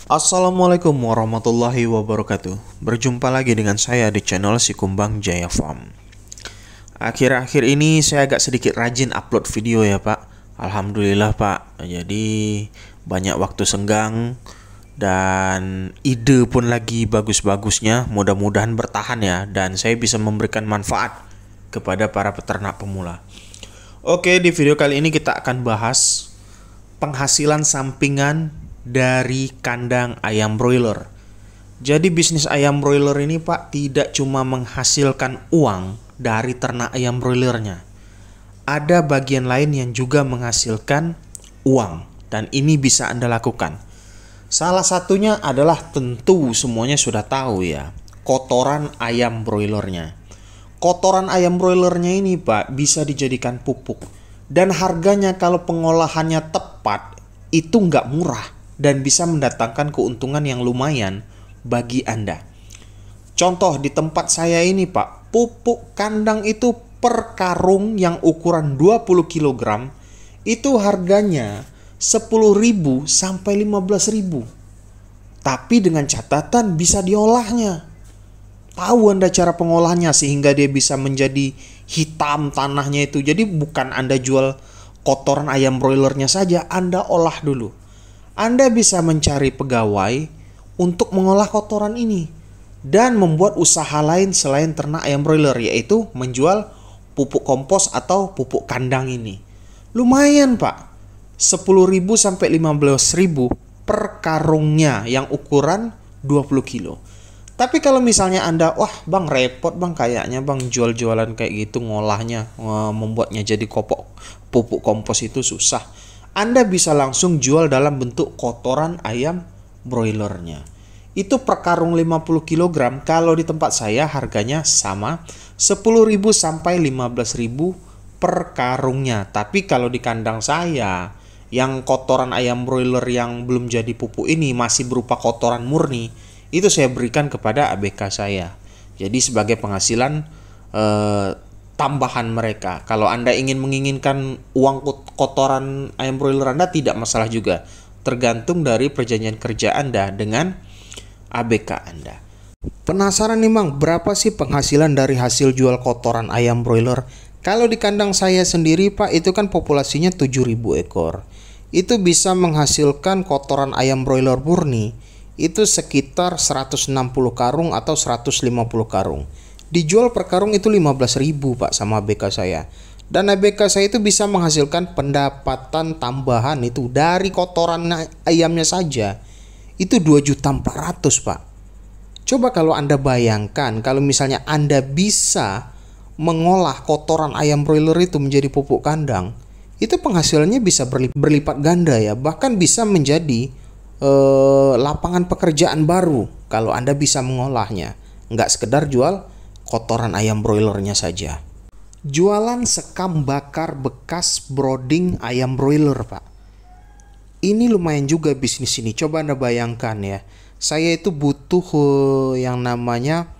Assalamualaikum warahmatullahi wabarakatuh. Berjumpa lagi dengan saya di channel Si Kumbang Jaya Farm. Akhir-akhir ini saya agak sedikit rajin upload video ya Pak. Alhamdulillah Pak. Jadi banyak waktu senggang dan ide pun lagi bagus-bagusnya. Mudah-mudahan bertahan ya, dan saya bisa memberikan manfaat kepada para peternak pemula. Oke, di video kali ini kita akan bahas penghasilan sampingan dari kandang ayam broiler. Jadi bisnis ayam broiler ini Pak tidak cuma menghasilkan uang dari ternak ayam broilernya. Ada bagian lain yang juga menghasilkan uang, dan ini bisa Anda lakukan. Salah satunya adalah, tentu semuanya sudah tahu ya, kotoran ayam broilernya. Kotoran ayam broilernya ini Pak bisa dijadikan pupuk, dan harganya kalau pengolahannya tepat itu nggak murah dan bisa mendatangkan keuntungan yang lumayan bagi Anda. Contoh di tempat saya ini Pak, pupuk kandang itu per karung yang ukuran 20 kg itu harganya 10.000 sampai 15.000. Tapi dengan catatan bisa diolahnya. Tahu Anda cara pengolahnya sehingga dia bisa menjadi hitam tanahnya itu. Jadi bukan Anda jual kotoran ayam broilernya saja, Anda olah dulu. Anda bisa mencari pegawai untuk mengolah kotoran ini dan membuat usaha lain selain ternak ayam broiler, yaitu menjual pupuk kompos atau pupuk kandang ini. Lumayan Pak, 10.000 sampai 15.000 per karungnya yang ukuran 20 kilo. Tapi kalau misalnya Anda, wah Bang repot Bang kayaknya Bang jual-jualan kayak gitu, ngolahnya, membuatnya jadi pupuk kompos itu susah. Anda bisa langsung jual dalam bentuk kotoran ayam broilernya. Itu per karung 50 kg, kalau di tempat saya harganya sama 10.000 sampai 15.000 per karungnya. Tapi kalau di kandang saya, yang kotoran ayam broiler yang belum jadi pupuk ini masih berupa kotoran murni, itu saya berikan kepada ABK saya. Jadi sebagai penghasilan tambahan mereka. Kalau Anda menginginkan uang kotoran ayam broiler Anda, tidak masalah juga. Tergantung dari perjanjian kerja Anda dengan ABK Anda. Penasaran nih Bang, berapa sih penghasilan dari hasil jual kotoran ayam broiler? Kalau di kandang saya sendiri Pak, itu kan populasinya 7.000 ekor. Itu bisa menghasilkan kotoran ayam broiler murni itu sekitar 160 karung atau 150 karung. Dijual per karung itu 15.000 Pak sama ABK saya. Dan ABK saya itu bisa menghasilkan pendapatan tambahan itu dari kotoran ayamnya saja itu 2.400.000 Pak. Coba kalau Anda bayangkan kalau misalnya Anda bisa mengolah kotoran ayam broiler itu menjadi pupuk kandang, itu penghasilannya bisa berlipat ganda ya. Bahkan bisa menjadi lapangan pekerjaan baru kalau Anda bisa mengolahnya. Nggak sekedar jual kotoran ayam broilernya saja. Jualan sekam bakar bekas brooding ayam broiler Pak. Ini lumayan juga bisnis ini. Coba Anda bayangkan ya. Saya itu butuh yang namanya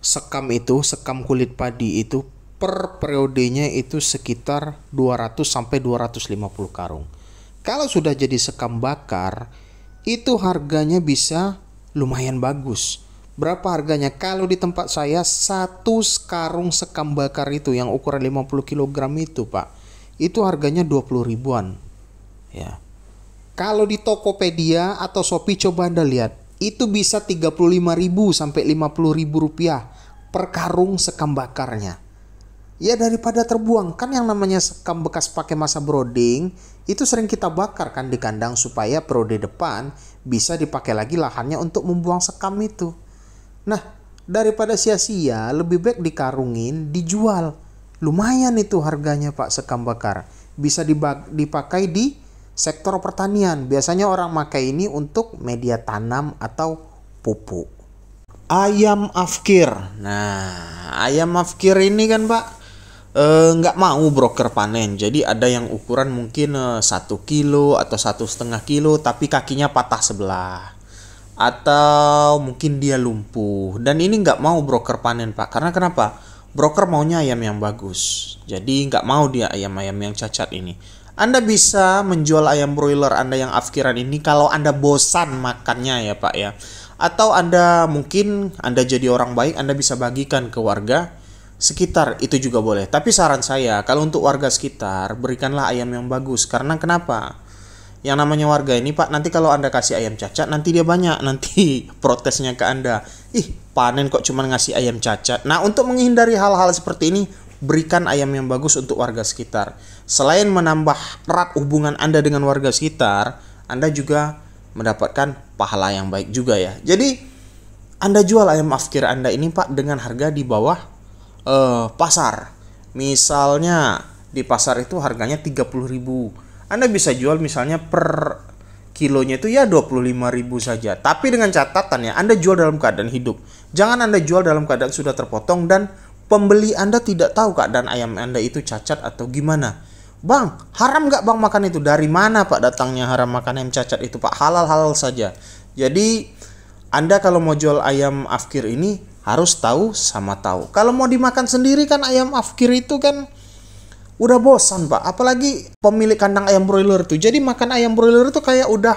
sekam itu, sekam kulit padi itu per periodenya itu sekitar 200 sampai 250 karung. Kalau sudah jadi sekam bakar, itu harganya bisa lumayan bagus. Berapa harganya? Kalau di tempat saya, satu karung sekam bakar itu yang ukuran 50 kg itu Pak, itu harganya 20 ribuan ya. Kalau di Tokopedia atau Shopee coba Anda lihat, itu bisa 35.000 sampai 50.000 rupiah per karung sekam bakarnya. Ya daripada terbuang, kan yang namanya sekam bekas pakai masa brooding itu sering kita bakar kan di kandang supaya periode depan bisa dipakai lagi lahannya untuk membuang sekam itu. Nah, daripada sia-sia, lebih baik dikarungin, dijual. Lumayan itu harganya Pak sekam bakar. Bisa dipakai di sektor pertanian. Biasanya orang pakai ini untuk media tanam atau pupuk. Ayam afkir. Nah, ayam afkir ini kan Pak nggak mau broker panen. Jadi ada yang ukuran mungkin 1 kilo atau 1,5 kilo tapi kakinya patah sebelah, atau mungkin dia lumpuh, dan ini nggak mau broker panen Pak. Karena kenapa? Broker maunya ayam yang bagus, jadi nggak mau dia ayam-ayam yang cacat ini. Anda bisa menjual ayam broiler Anda yang afkiran ini kalau Anda bosan makannya ya Pak ya. Atau Anda mungkin Anda jadi orang baik, Anda bisa bagikan ke warga sekitar, itu juga boleh. Tapi saran saya, kalau untuk warga sekitar, berikanlah ayam yang bagus. Karena kenapa? Yang namanya warga ini Pak, nanti kalau Anda kasih ayam cacat, nanti dia banyak. Nanti protesnya ke Anda. Ih, panen kok cuma ngasih ayam cacat. Nah, untuk menghindari hal-hal seperti ini, berikan ayam yang bagus untuk warga sekitar. Selain menambah erat hubungan Anda dengan warga sekitar, Anda juga mendapatkan pahala yang baik juga ya. Jadi, Anda jual ayam afkir Anda ini Pak dengan harga di bawah pasar. Misalnya di pasar itu harganya 30.000. Anda bisa jual misalnya per kilonya itu ya 25.000 saja. Tapi dengan catatan ya, Anda jual dalam keadaan hidup. Jangan Anda jual dalam keadaan sudah terpotong dan pembeli Anda tidak tahu keadaan ayam Anda itu cacat atau gimana. Bang, haram nggak bang makan itu? Dari mana Pak datangnya haram makan ayam cacat itu Pak? Halal-halal saja. Jadi Anda kalau mau jual ayam afkir ini harus tahu sama tahu. Kalau mau dimakan sendiri kan ayam afkir itu kan udah bosan Pak. Apalagi pemilik kandang ayam broiler tuh. Jadi makan ayam broiler itu kayak udah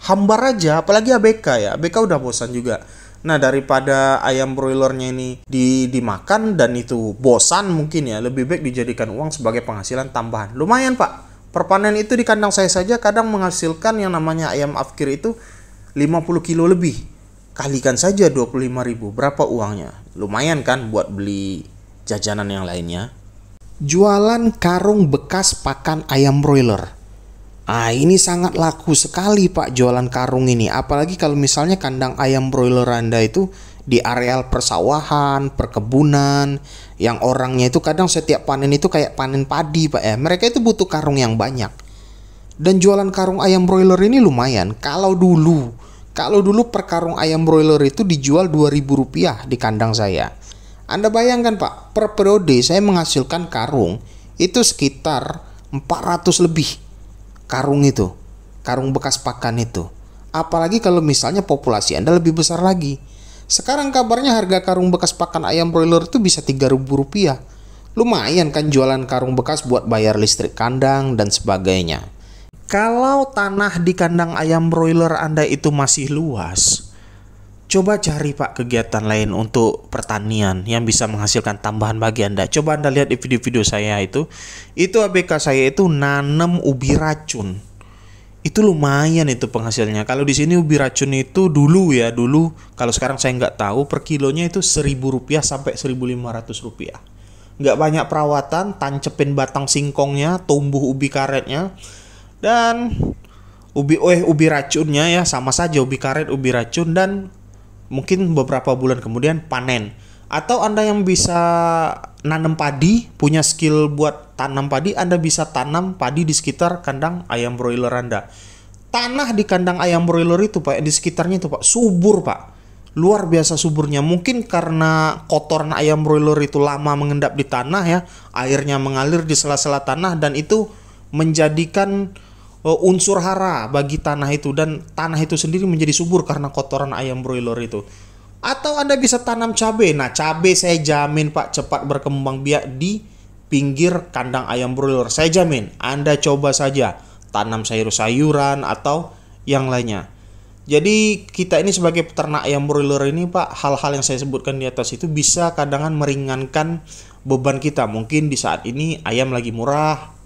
hambar aja. Apalagi ABK ya. ABK udah bosan juga. Nah, daripada ayam broilernya ini dimakan dan itu bosan mungkin ya, lebih baik dijadikan uang sebagai penghasilan tambahan. Lumayan Pak, per panen itu di kandang saya saja kadang menghasilkan yang namanya ayam afkir itu 50 kilo lebih. Kalikan saja 25.000, berapa uangnya? Lumayan kan buat beli jajanan yang lainnya. Jualan karung bekas pakan ayam broiler. Ini sangat laku sekali Pak jualan karung ini. Apalagi kalau misalnya kandang ayam broiler Anda itu di areal persawahan, perkebunan, yang orangnya itu kadang setiap panen itu kayak panen padi Pak ya. Mereka itu butuh karung yang banyak. Dan jualan karung ayam broiler ini lumayan. Kalau dulu per karung ayam broiler itu dijual Rp2.000 di kandang saya. Anda bayangkan Pak, per periode saya menghasilkan karung itu sekitar 400 lebih. Karung itu, karung bekas pakan itu. Apalagi kalau misalnya populasi Anda lebih besar lagi. Sekarang kabarnya harga karung bekas pakan ayam broiler itu bisa Rp3.000. Lumayan kan jualan karung bekas buat bayar listrik kandang dan sebagainya. Kalau tanah di kandang ayam broiler Anda itu masih luas, coba cari Pak kegiatan lain untuk pertanian yang bisa menghasilkan tambahan bagi Anda. Coba Anda lihat di video-video saya itu ABK saya itu nanam ubi racun. Itu lumayan itu penghasilnya. Kalau di sini ubi racun itu dulu kalau sekarang saya nggak tahu, per kilonya itu Rp1.000 sampai Rp1.500. Nggak banyak perawatan, tancepin batang singkongnya, tumbuh ubi karetnya, dan ubi racunnya ya sama saja, ubi karet, ubi racun, dan mungkin beberapa bulan kemudian panen. Atau Anda yang bisa nanam padi, punya skill buat tanam padi, Anda bisa tanam padi di sekitar kandang ayam broiler Anda. Tanah di kandang ayam broiler itu Pak, di sekitarnya itu Pak, subur Pak. Luar biasa suburnya. Mungkin karena kotoran ayam broiler itu lama mengendap di tanah ya, airnya mengalir di sela-sela tanah dan itu menjadikan unsur hara bagi tanah itu, dan tanah itu sendiri menjadi subur karena kotoran ayam broiler itu. Atau Anda bisa tanam cabai. Nah, cabai saya jamin Pak cepat berkembang biak di pinggir kandang ayam broiler. Saya jamin. Anda coba saja tanam sayur-sayuran atau yang lainnya. Jadi kita ini sebagai peternak ayam broiler ini Pak, hal-hal yang saya sebutkan di atas itu bisa kadang meringankan beban kita. Mungkin di saat ini ayam lagi murah,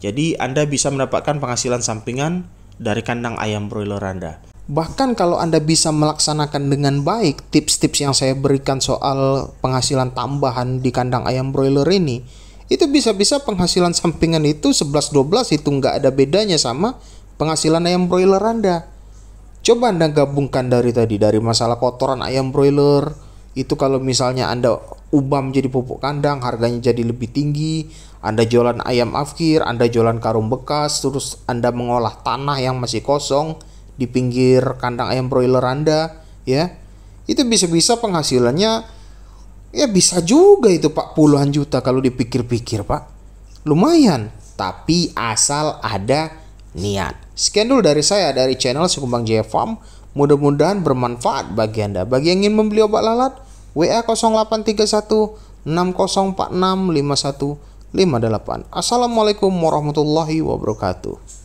jadi Anda bisa mendapatkan penghasilan sampingan dari kandang ayam broiler Anda. Bahkan kalau Anda bisa melaksanakan dengan baik tips-tips yang saya berikan soal penghasilan tambahan di kandang ayam broiler ini, itu bisa-bisa penghasilan sampingan itu 11-12 itu nggak ada bedanya sama penghasilan ayam broiler Anda. Coba Anda gabungkan dari masalah kotoran ayam broiler, itu kalau misalnya Anda ubah menjadi pupuk kandang, harganya jadi lebih tinggi. Anda jualan ayam afkir, Anda jualan karung bekas, terus Anda mengolah tanah yang masih kosong di pinggir kandang ayam broiler Anda, ya. Itu bisa-bisa penghasilannya ya bisa juga itu Pak, puluhan juta kalau dipikir-pikir Pak. Lumayan, tapi asal ada niat. Sekian dulu dari saya, dari channel Si Kumbang Jaya Farm. Mudah-mudahan bermanfaat bagi Anda. Bagi yang ingin membeli obat lalat, WA 0831 6046 51 58. Assalamualaikum warahmatullahi wabarakatuh.